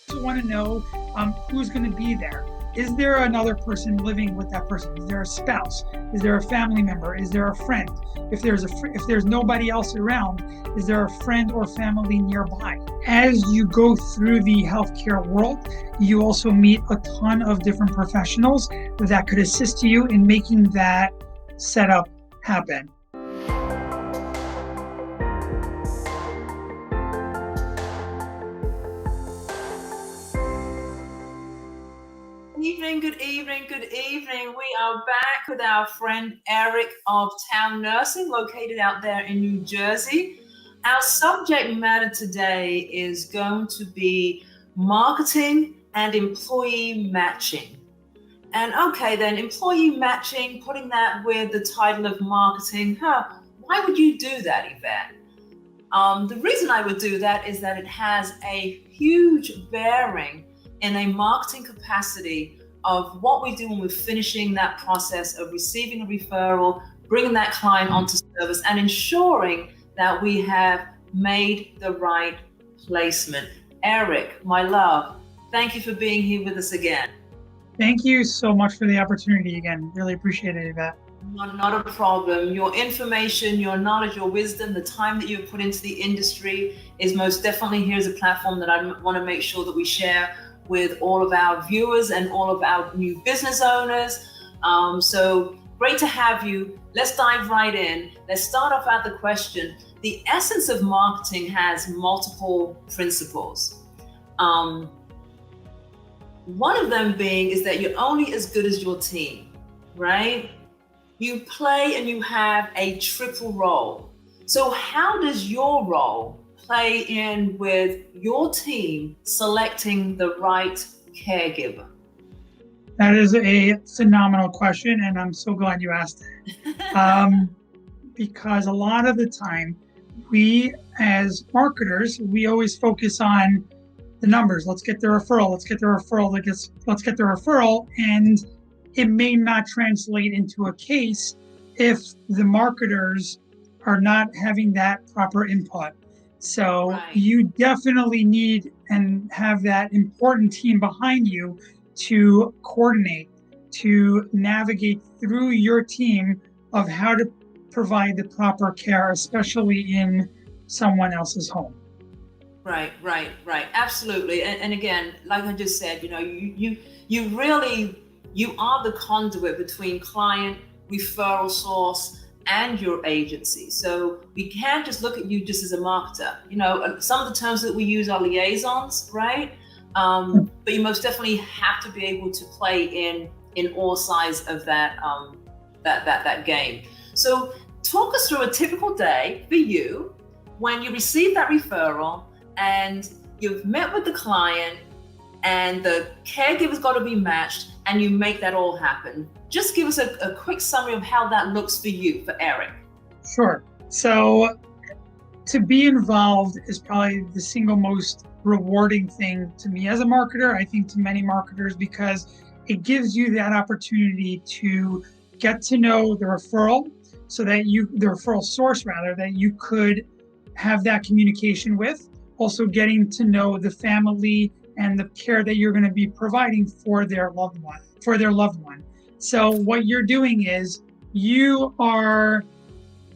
also want to know who's going to be there. Is there another person living with that person? Is there a spouse? Is there a family member? Is there a friend? If there's nobody else around, is there a friend or family nearby? As you go through the healthcare world, you also meet a ton of different professionals that could assist you in making that setup happen. Good evening. We are back with our friend Eric of Town Nursing, located out there in New Jersey. Our subject matter today is going to be marketing and employee matching. And okay, then employee matching, putting that with the title of marketing, why would you do that, Yvette? The reason I would do that is that it has a huge bearing in a marketing capacity of what we do when we're finishing that process of receiving a referral, bringing that client onto service, and ensuring that we have made the right placement. Eric, my love, thank you for being here with us again. Thank you so much for the opportunity again. Really appreciate it, Yvette. Not a problem. Your information, your knowledge, your wisdom, the time that you've put into the industry is most definitely here as a platform that I want to make sure that we share with all of our viewers and all of our new business owners. So great to have you. Let's dive right in. Let's start off at the question. The essence of marketing has multiple principles. One of them being is that you're only as good as your team, right? You play and you have a triple role. So how does your role play in with your team selecting the right caregiver? That is a phenomenal question, and I'm so glad you asked it. Because a lot of the time, we as marketers, we always focus on the numbers. Let's get the referral. Let's get the referral. And it may not translate into a case if the marketers are not having that proper input. So Right. You definitely need and have that important team behind you to coordinate, to navigate through your team of how to provide the proper care, especially in someone else's home. Right. Absolutely. And again, like I just said, you really, you are the conduit between client, referral source, and your agency. So we can't just look at you just as a marketer. Some of the terms that we use are liaisons, right? But you most definitely have to be able to play in all sides of that game. So talk us through a typical day for you when you receive that referral and you've met with the client and the caregiver's got to be matched and you make that all happen. Just give us a quick summary of how that looks for you, for Eric. Sure. So to be involved is probably the single most rewarding thing to me as a marketer, I think to many marketers, because it gives you that opportunity to get to know the referral so that the referral source rather, that you could have that communication with, also getting to know the family and the care that you're going to be providing for their loved one. So what you're doing is you are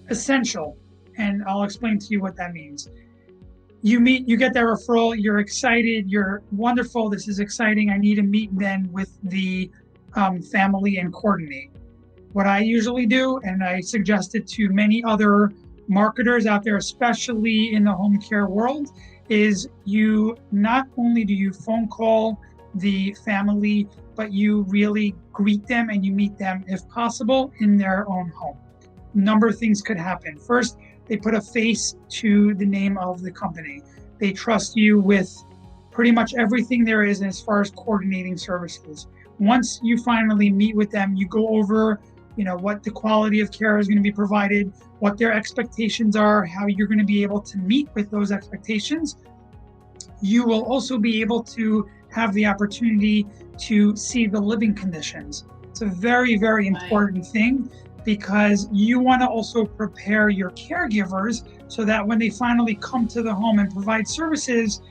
essential, and I'll explain to you what that means. You get that referral, you're excited, you're wonderful, this is exciting, I need to meet then with the family and coordinate. What I usually do, and I suggest it to many other marketers out there, especially in the home care world, is you not only do you phone call the family, but you really greet them and you meet them, if possible, in their own home. A number of things could happen. First, they put a face to the name of the company. They trust you with pretty much everything there is as far as coordinating services. Once you finally meet with them, you go over, what the quality of care is going to be provided, what their expectations are, how you're going to be able to meet with those expectations. You will also be able to have the opportunity to see the living conditions. It's a very, very important thing, because you want to also prepare your caregivers so that when they finally come to the home and provide services,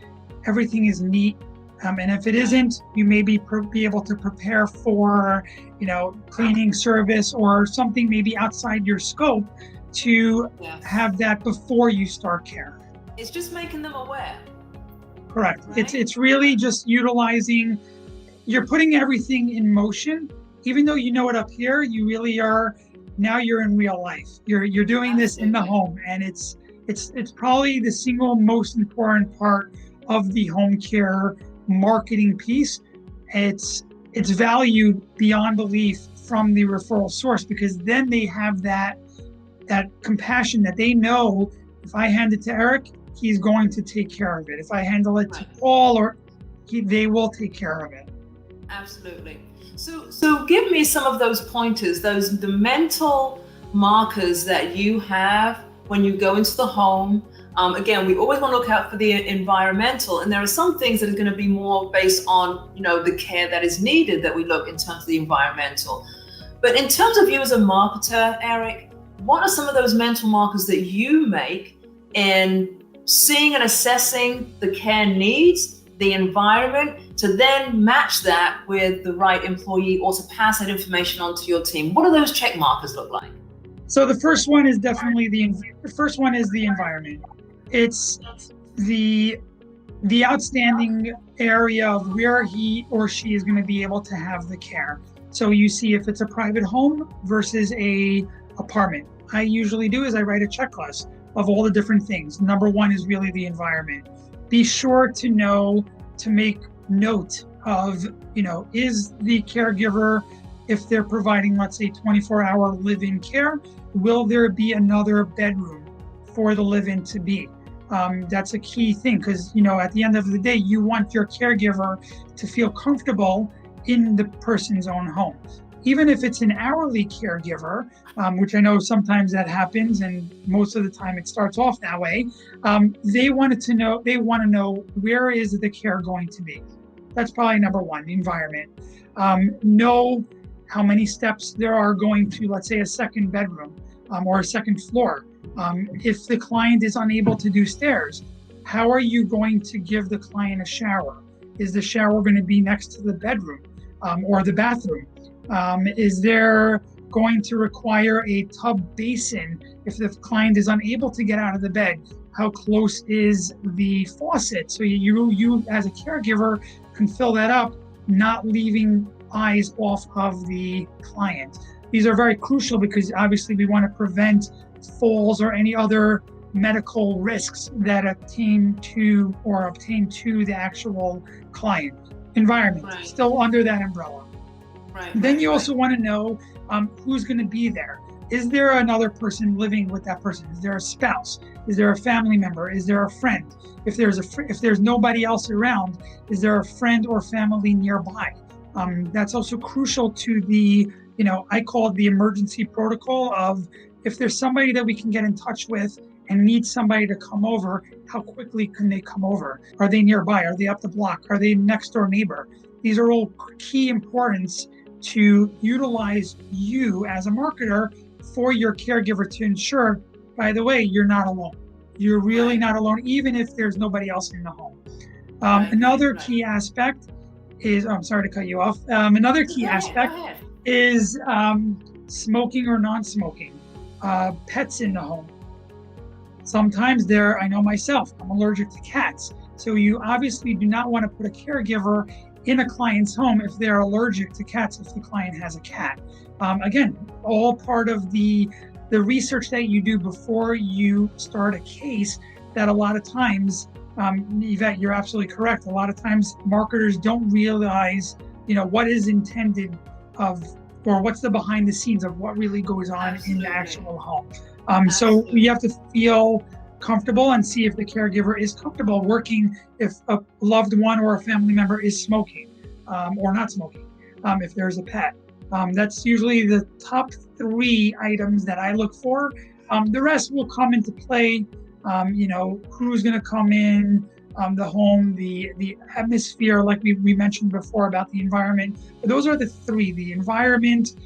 everything is neat And if it isn't, you may be able to prepare for, cleaning service or something maybe outside your scope to have that before you start care. It's just making them aware. Correct. Right? It's really just utilizing, you're putting everything in motion. Even though you know it up here, you really are, now you're in real life. You're doing this in the home, and it's probably the single most important part of the home care marketing piece. It's valued beyond belief from the referral source, because then they have that compassion that they know, if I hand it to Eric, he's going to take care of it. If I handle it to Paul, they will take care of it. Absolutely. So give me some of those pointers, the mental markers that you have when you go into the home. Again, we always want to look out for the environmental, and there are some things that are going to be more based on, the care that is needed, that we look in terms of the environmental. But in terms of you as a marketer, Eric, what are some of those mental markers that you make in seeing and assessing the care needs, the environment, to then match that with the right employee or to pass that information on to your team? What do those check markers look like? So the first one is definitely the environment. It's the outstanding area of where he or she is going to be able to have the care. So you see if it's a private home versus a apartment. I usually do is I write a checklist of all the different things. Number one is really the environment. Be sure to make note of, is the caregiver, if they're providing, let's say, 24-hour live-in care, will there be another bedroom for the live-in to be? That's a key thing, because, at the end of the day, you want your caregiver to feel comfortable in the person's own home. Even if it's an hourly caregiver, which I know sometimes that happens, and most of the time it starts off that way, they want to know where is the care going to be. That's probably number one, the environment. Know how many steps there are going to, let's say, a second bedroom or a second floor. If the client is unable to do stairs, how are you going to give the client a shower? Is the shower going to be next to the bedroom or the bathroom? Is there going to require a tub basin if the client is unable to get out of the bed? How close is the faucet? So you as a caregiver can fill that up, not leaving eyes off of the client. These are very crucial because obviously we want to prevent falls or any other medical risks that obtain to the actual client. Environment, still under that umbrella. Then you also want to know who's going to be there. Is there another person living with that person? Is there a spouse? Is there a family member? Is there a friend? If there's nobody else around, is there a friend or family nearby? That's also crucial to the, I call it the emergency protocol of, if there's somebody that we can get in touch with and need somebody to come over, how quickly can they come over? Are they nearby? Are they up the block? Are they next door neighbor? These are all key importance to utilize you as a marketer for your caregiver to ensure, by the way, you're not alone. You're really not alone, even if there's nobody else in the home. Another key aspect is, I'm sorry to cut you off. Another key aspect is smoking or non-smoking, pets in the home. Sometimes I know myself, I'm allergic to cats. So you obviously do not want to put a caregiver in a client's home if they're allergic to cats, if the client has a cat. Again, all part of the research that you do before you start a case, that a lot of times, Yvette, you're absolutely correct. A lot of times marketers don't realize, what is intended of, or what's the behind the scenes of what really goes on in the actual home. So you have to feel comfortable and see if the caregiver is comfortable working, if a loved one or a family member is smoking or not smoking, if there's a pet. That's usually the top 3 items that I look for. The rest will come into play, who's going to come in, the home, the atmosphere, like we mentioned before about the environment. But those are the 3, the environment,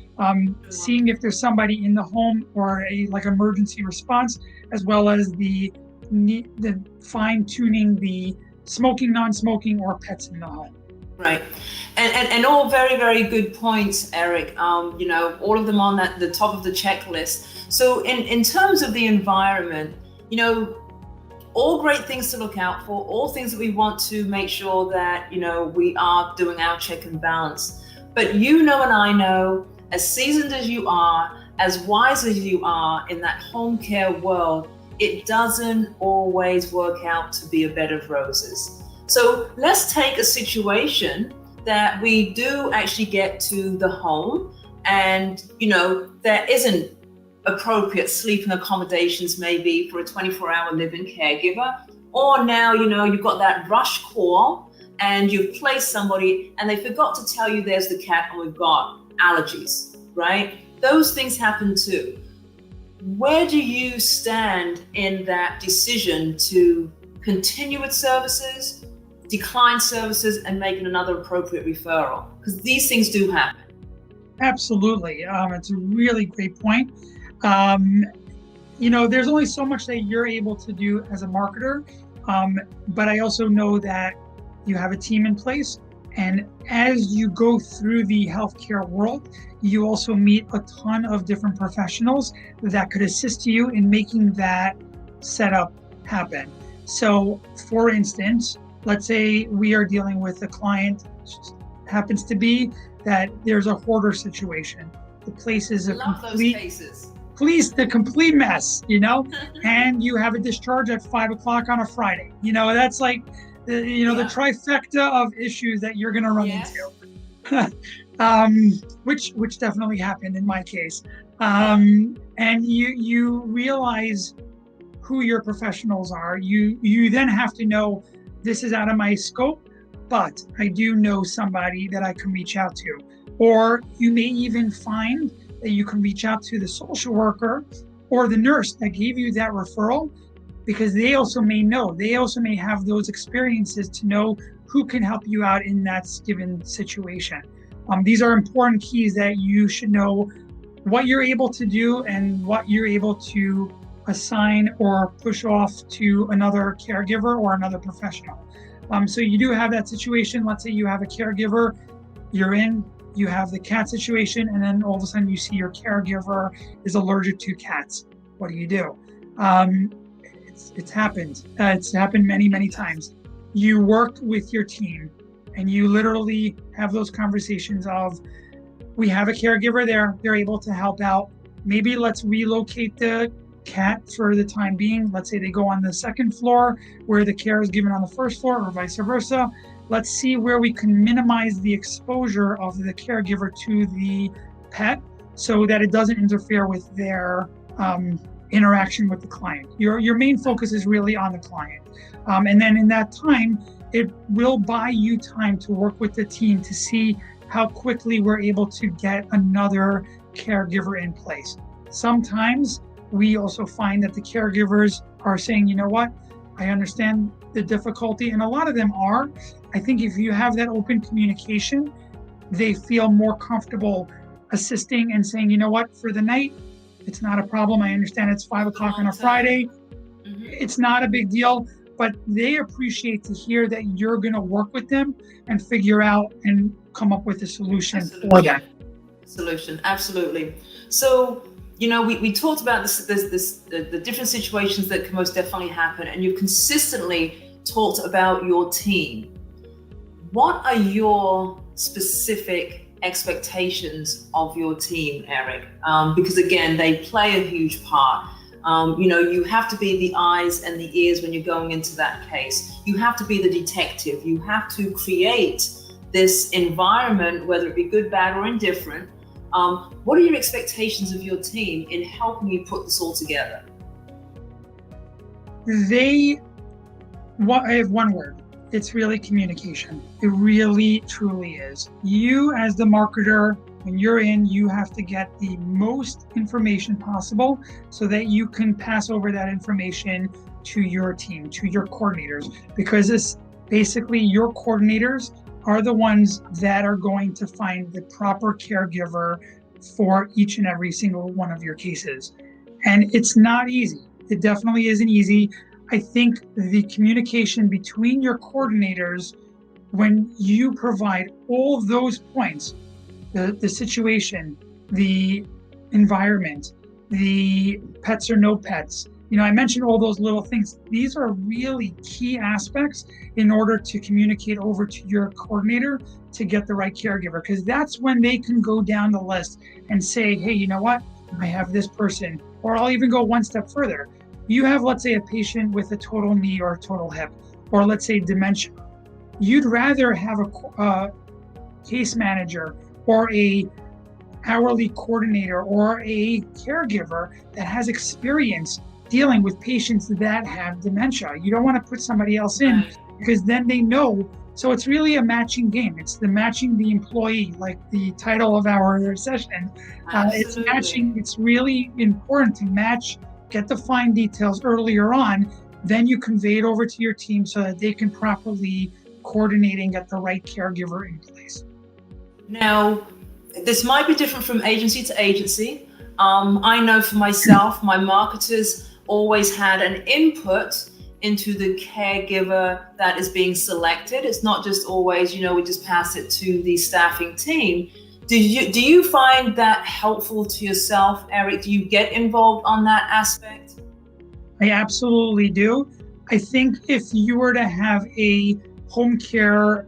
seeing if there's somebody in the home or like emergency response, as well as the fine tuning the smoking, non-smoking, or pets in the home. Right. And all very, very good points, Eric. All of them on the top of the checklist. So in terms of the environment, all great things to look out for, all things that we want to make sure that, we are doing our check and balance. But and I know, as seasoned as you are, as wise as you are in that home care world, it doesn't always work out to be a bed of roses. So let's take a situation that we do actually get to the home and, there isn't appropriate sleeping accommodations maybe for a 24-hour living caregiver. Or now, you've got that rush call and you've placed somebody and they forgot to tell you there's the cat and we've got allergies, right? Those things happen too. Where do you stand in that decision to continue with services, decline services, and make another appropriate referral? Because these things do happen. Absolutely. It's a really great point. There's only so much that you're able to do as a marketer, but I also know that you have a team in place. And as you go through the healthcare world, you also meet a ton of different professionals that could assist you in making that setup happen. So, for instance, let's say we are dealing with a client, happens to be that there's a hoarder situation. The place is a complete mess, and you have a discharge at 5:00 on a Friday. That's like, the trifecta of issues that you're going to run into, which definitely happened in my case. And you realize who your professionals are. You then have to know, this is out of my scope, but I do know somebody that I can reach out to. Or you may even find that you can reach out to the social worker or the nurse that gave you that referral, because they also may have those experiences to know who can help you out in that given situation. These are important keys that you should know, what you're able to do and what you're able to assign or push off to another caregiver or another professional. So you do have that situation. Let's say you have a caregiver, you have the cat situation, and then all of a sudden you see your caregiver is allergic to cats. What do? It's happened. It's happened many, many times. You work with your team and you literally have those conversations of, we have a caregiver there, they're able to help out. Maybe let's relocate the cat for the time being. Let's say they go on the second floor where the care is given on the first floor, or vice versa. Let's see where we can minimize the exposure of the caregiver to the pet so that it doesn't interfere with their interaction with the client. Your main focus is really on the client. And then in that time, it will buy you time to work with the team to see how quickly we're able to get another caregiver in place. Sometimes we also find that the caregivers are saying, you know what, I understand the difficulty, and a lot of them are. I think if you have that open communication, they feel more comfortable assisting and saying, you know what, for the night, it's not a problem. I understand it's 5:00 on a Friday. Mm-hmm. It's not a big deal, but they appreciate to hear that you're going to work with them and figure out and come up with a solution for them. Solution, absolutely. So, we talked about the different situations that can most definitely happen, and you've consistently talked about your team. What are your specific expectations of your team, Eric? Because again, they play a huge part. You have to be the eyes and the ears when you're going into that case. You have to be the detective. You have to create this environment, whether it be good, bad, or indifferent. What are your expectations of your team in helping you put this all together? I have one word. It's really communication. It really, truly is. You as the marketer, when you're in, you have to get the most information possible so that you can pass over that information to your team, to your coordinators, because it's basically your coordinators are the ones that are going to find the proper caregiver for each and every single one of your cases. And it's not easy. It definitely isn't easy. I think the communication between your coordinators, when you provide all of those points, the situation, the environment, the pets or no pets, I mentioned all those little things. These are really key aspects in order to communicate over to your coordinator to get the right caregiver, because that's when they can go down the list and say, hey, you know what? I have this person. Or I'll even go one step further. You have, let's say, a patient with a total knee or a total hip, or let's say dementia. You'd rather have a case manager or a hourly coordinator or a caregiver that has experience dealing with patients that have dementia. You don't want to put somebody else in because then they know. So it's really a matching game. It's the matching the employee, like the title of our session. It's matching. It's really important to match, get the fine details earlier on. Then you convey it over to your team so that they can properly coordinate and get the right caregiver in place. Now, this might be different from agency to agency. I know for myself, my marketers always had an input into the caregiver that is being selected. It's not just always, we just pass it to the staffing team. Do you find that helpful to yourself, Eric? Do you get involved on that aspect? I absolutely do. I think if you were to have a home care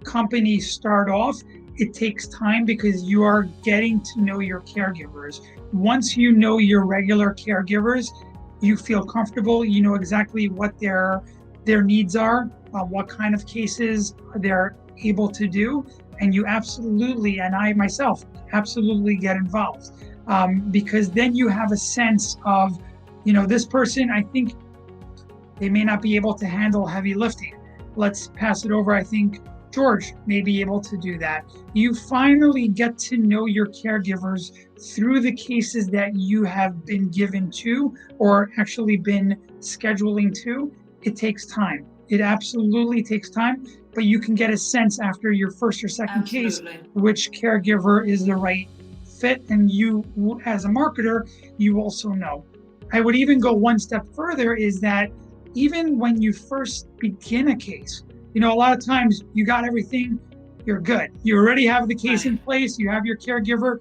company start off, it takes time because you are getting to know your caregivers. Once you know your regular caregivers, you feel comfortable, you know exactly what their needs are, what kind of cases they're able to do, and you absolutely, and I myself, absolutely get involved because then you have a sense of, this person, I think they may not be able to handle heavy lifting. Let's pass it over. I think George may be able to do that. You finally get to know your caregivers through the cases that you have been given to or actually been scheduling to. It takes time. It absolutely takes time, but you can get a sense after your first or second case which caregiver is the right fit. And you, as a marketer, you also know. I would even go one step further is that even when you first begin a case, a lot of times you got everything, you're good. You already have the case in place, you have your caregiver.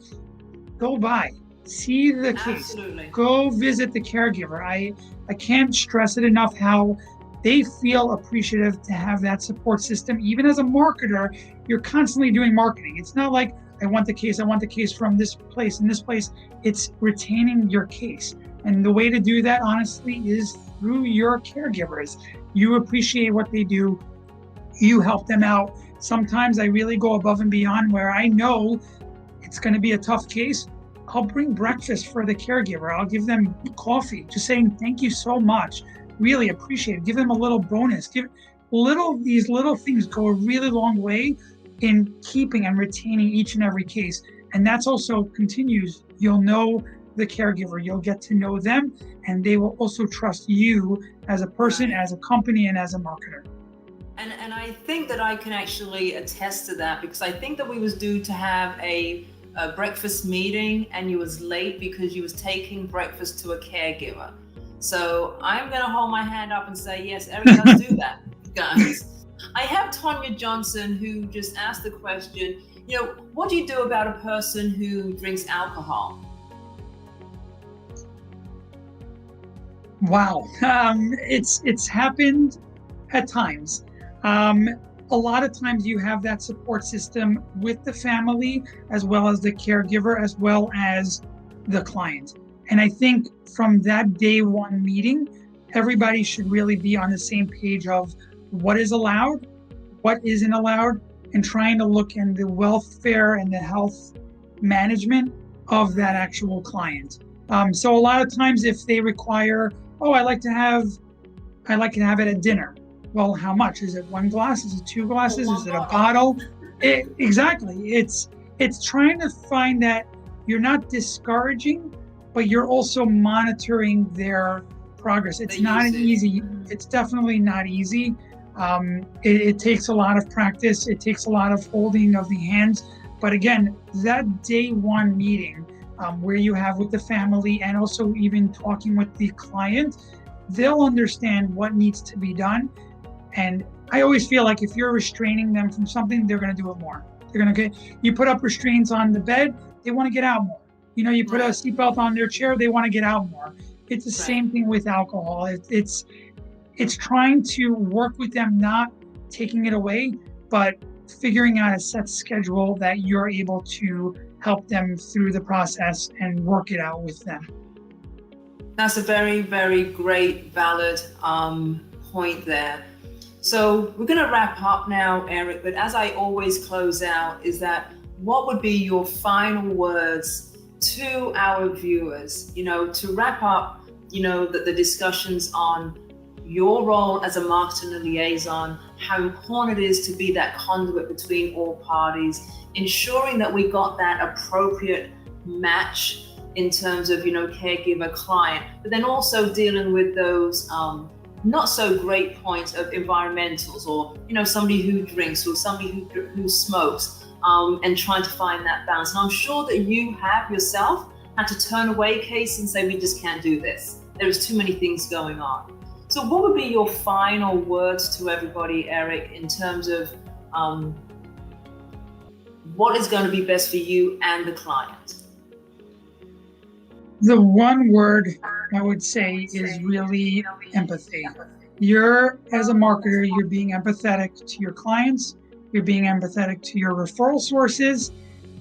Go by, see the case, go visit the caregiver. I can't stress it enough how they feel appreciative to have that support system. Even as a marketer, you're constantly doing marketing. It's not like I want the case from this place and this place. It's retaining your case. And the way to do that, honestly, is through your caregivers. You appreciate what they do. You help them out. Sometimes I really go above and beyond where I know it's going to be a tough case. I'll bring breakfast for the caregiver. I'll give them coffee, just saying thank you so much. Really appreciate it. Give them a little bonus. These little things go a really long way in keeping and retaining each and every case. And that's also continues. You'll know the caregiver, you'll get to know them, and they will also trust you as a person, as a company, and as a marketer. And I think that I can actually attest to that because I think that we was due to have a breakfast meeting and you was late because you was taking breakfast to a caregiver. So I'm going to hold my hand up and say, yes, Eric does do that, guys. I have Tonya Johnson who just asked the question, what do you do about a person who drinks alcohol? Wow. It's happened at times. A lot of times you have that support system with the family, as well as the caregiver, as well as the client. And I think from that day one meeting, everybody should really be on the same page of what is allowed, what isn't allowed, and trying to look in the welfare and the health management of that actual client. So a lot of times if they require, I like to have it at dinner. Well, how much? Is it one glass? Is it two glasses? Is it a bottle? Exactly. It's trying to find that you're not discouraging, but you're also monitoring their progress. It's not easy. It's definitely not easy. It takes a lot of practice. It takes a lot of holding of the hands. But again, that day one meeting where you have with the family and also even talking with the client, they'll understand what needs to be done. And I always feel like if you're restraining them from something, they're going to do it more. They're going to get, you put up restraints on the bed, they want to get out more. You know, you put a seatbelt on their chair, they want to get out more. It's the same thing with alcohol. It's trying to work with them, not taking it away, but figuring out a set schedule that you're able to help them through the process and work it out with them. That's a very, very great, valid point there. So we're going to wrap up now, Eric, but as I always close out, is that what would be your final words to our viewers, you know, to wrap up, you know, the discussions on your role as a marketing liaison, how important it is to be that conduit between all parties, ensuring that we got that appropriate match in terms of, you know, caregiver client, but then also dealing with those not so great points of environmentals, or, you know, somebody who drinks or somebody who smokes, and trying to find that balance. And I'm sure that you have yourself had to turn away cases and say, we just can't do this. There's too many things going on. So what would be your final words to everybody, Eric, in terms of what is going to be best for you and the client? The one word I would say is really empathy. You're, as a marketer, you're being empathetic to your clients, you're being empathetic to your referral sources,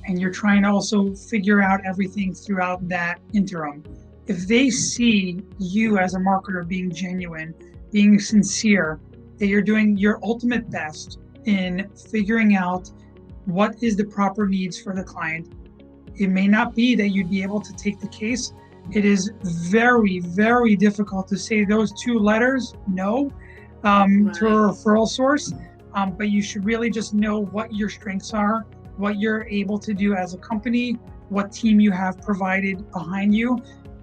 and you're trying to also figure out everything throughout that interim. If they see you as a marketer being genuine, being sincere, that you're doing your ultimate best in figuring out what is the proper needs for the client, it may not be that you'd be able to take the case. It is very, very difficult to say those two letters, no, to a referral source. But you should really just know what your strengths are, what you're able to do as a company, what team you have provided behind you,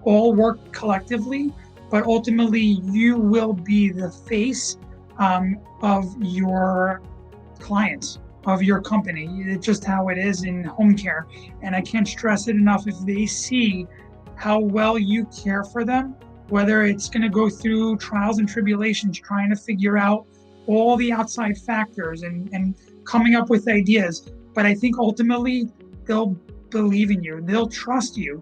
all work collectively, but ultimately you will be the face of your clients, of your company. It's just how it is in home care. And I can't stress it enough. If they see how well you care for them, whether it's going to go through trials and tribulations, trying to figure out all the outside factors and coming up with ideas. But I think ultimately they'll believe in you, they'll trust you,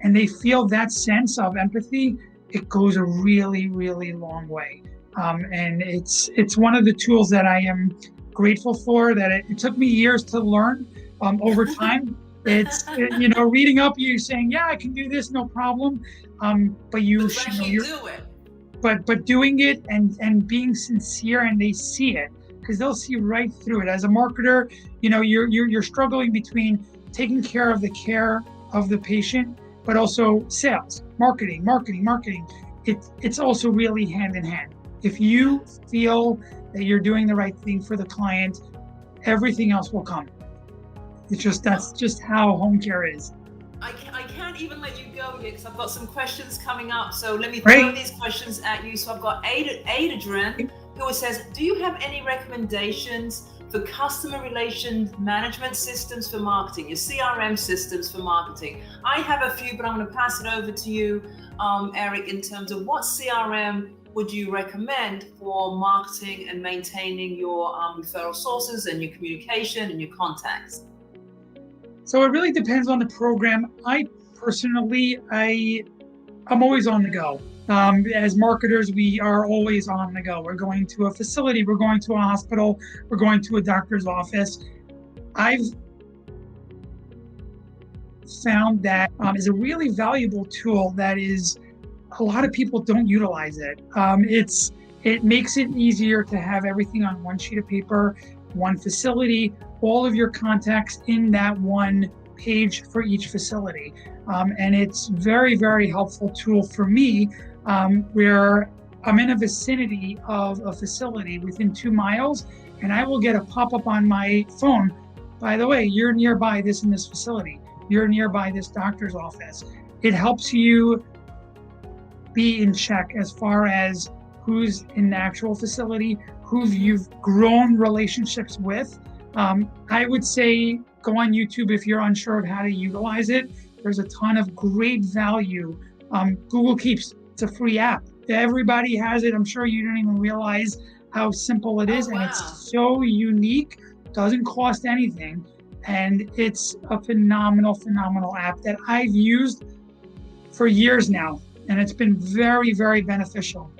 and they feel that sense of empathy. It goes a really, really long way. And it's one of the tools that I am grateful for, that it took me years to learn over time. It's, you know, reading up, you saying, yeah, I can do this, no problem. But you should do it. But doing it and being sincere, and they see it, because they'll see right through it. As a marketer, you know, you're struggling between taking care of the care of the patient, but also sales, marketing. It's also really hand in hand. If you feel that you're doing the right thing for the client, everything else will come. That's just how home care is. I can't even let you go here because I've got some questions coming up. So let me throw these questions at you. So I've got Adrian, who says, do you have any recommendations for customer relations management systems for marketing, your CRM systems for marketing? I have a few, but I'm going to pass it over to you, Eric, in terms of what CRM would you recommend for marketing and maintaining your referral sources and your communication and your contacts? So it really depends on the program. I personally, I'm always on the go. As marketers, we are always on the go. We're going to a facility, we're going to a hospital, we're going to a doctor's office. I've found that is a really valuable tool that is, a lot of people don't utilize it. It makes it easier to have everything on one sheet of paper, one facility, all of your contacts in that one page for each facility. And it's very, very helpful tool for me, where I'm in a vicinity of a facility within 2 miles, and I will get a pop-up on my phone. By the way, you're nearby this and this facility. You're nearby this doctor's office. It helps you be in check as far as who's in the actual facility, who you've grown relationships with. I would say go on YouTube if you're unsure of how to utilize it. There's a ton of great value. Google Keeps, it's a free app. everybody has it. I'm sure you don't even realize how simple it is. Oh, And wow. it's so unique, doesn't cost anything. And it's a phenomenal, phenomenal app that I've used for years now. And it's been very, very beneficial.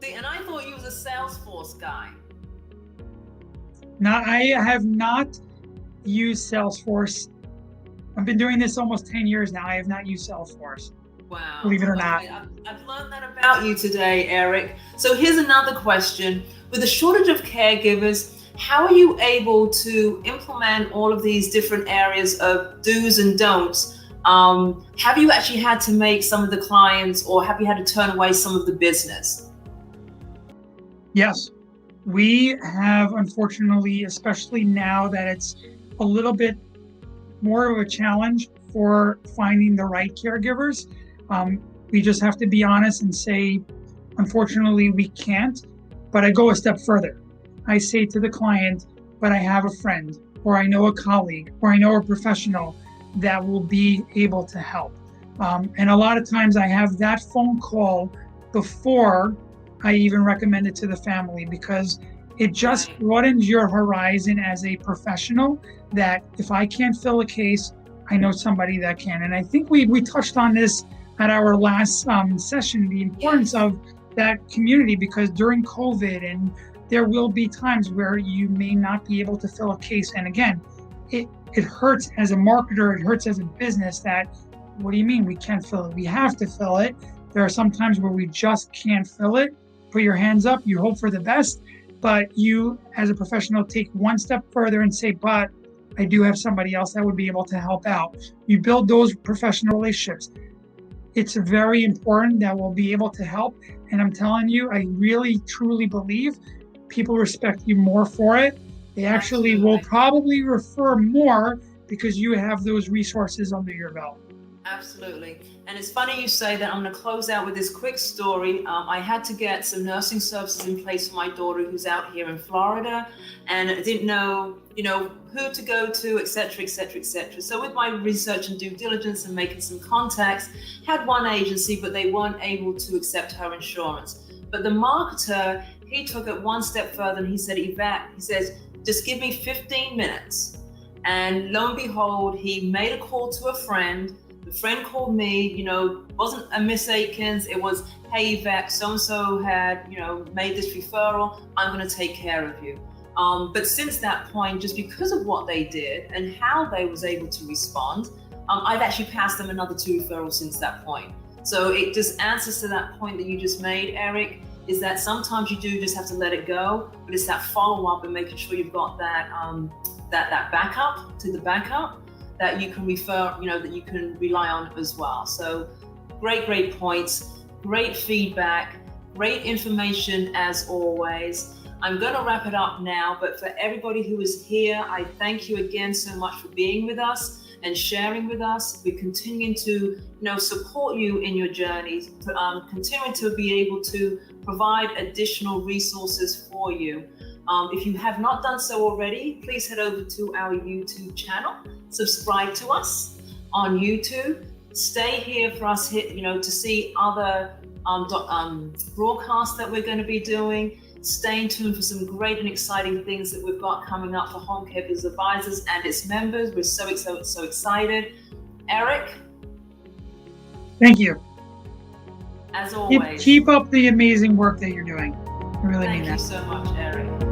See, and I thought you was a Salesforce guy. Now, I have not used Salesforce. I've been doing this almost 10 years now. I have not used Salesforce. Wow. Believe it or not. I've learned that about you today, Eric. So here's another question. With a shortage of caregivers, how are you able to implement all of these different areas of do's and don'ts? Have you actually had to make some of the clients, or have you had to turn away some of the business? Yes, we have, unfortunately, especially now that it's a little bit more of a challenge for finding the right caregivers. We just have to be honest and say, unfortunately, we can't. But I go a step further. I say to the client, but I have a friend, or I know a colleague, or I know a professional that will be able to help. And a lot of times I have that phone call before I even recommend it to the family, because it just broadens your horizon as a professional, that if I can't fill a case, I know somebody that can. And I think we touched on this at our last session, the importance of that community, because during COVID, and there will be times where you may not be able to fill a case. And again, it hurts as a marketer, it hurts as a business that, what do you mean we can't fill it? We have to fill it. There are some times where we just can't fill it. Put your hands up, you hope for the best, but you as a professional take one step further and say, but I do have somebody else that would be able to help out. You build those professional relationships. It's very important that we'll be able to help. And I'm telling you, I really, truly believe people respect you more for it. They actually will probably refer more because you have those resources under your belt. Absolutely. And it's funny you say that. I'm going to close out with this quick story. I had to get some nursing services in place for my daughter who's out here in Florida, and I didn't know, who to go to, et cetera, et cetera, et cetera. So with my research and due diligence and making some contacts, had one agency, but they weren't able to accept her insurance. But the marketer, he took it one step further, and he said, Yvette, he says, just give me 15 minutes. And lo and behold, he made a call to a friend. The friend called me, wasn't a Miss Aikens. It was, hey, Yvette, so-and-so had, made this referral. I'm going to take care of you. But since that point, just because of what they did and how they was able to respond, I've actually passed them another 2 referrals since that point. So it just answers to that point that you just made, Eric, is that sometimes you do just have to let it go, but it's that follow-up and making sure you've got that that backup to the backup that you can refer, that you can rely on as well. So great points, great feedback, great information as always. I'm going to wrap it up now, but for everybody who is here, I thank you again so much for being with us and sharing with us. We're continuing to, support you in your journey, continuing to be able to provide additional resources for you. If you have not done so already, please head over to our YouTube channel, subscribe to us on YouTube, stay here for us, to see other broadcasts that we're going to be doing. Stay tuned for some great and exciting things that we've got coming up for Home Care Business Advisors and its members. We're so excited. Eric? Thank you. As always. Keep up the amazing work that you're doing. I really mean that. Thank you so much, Eric.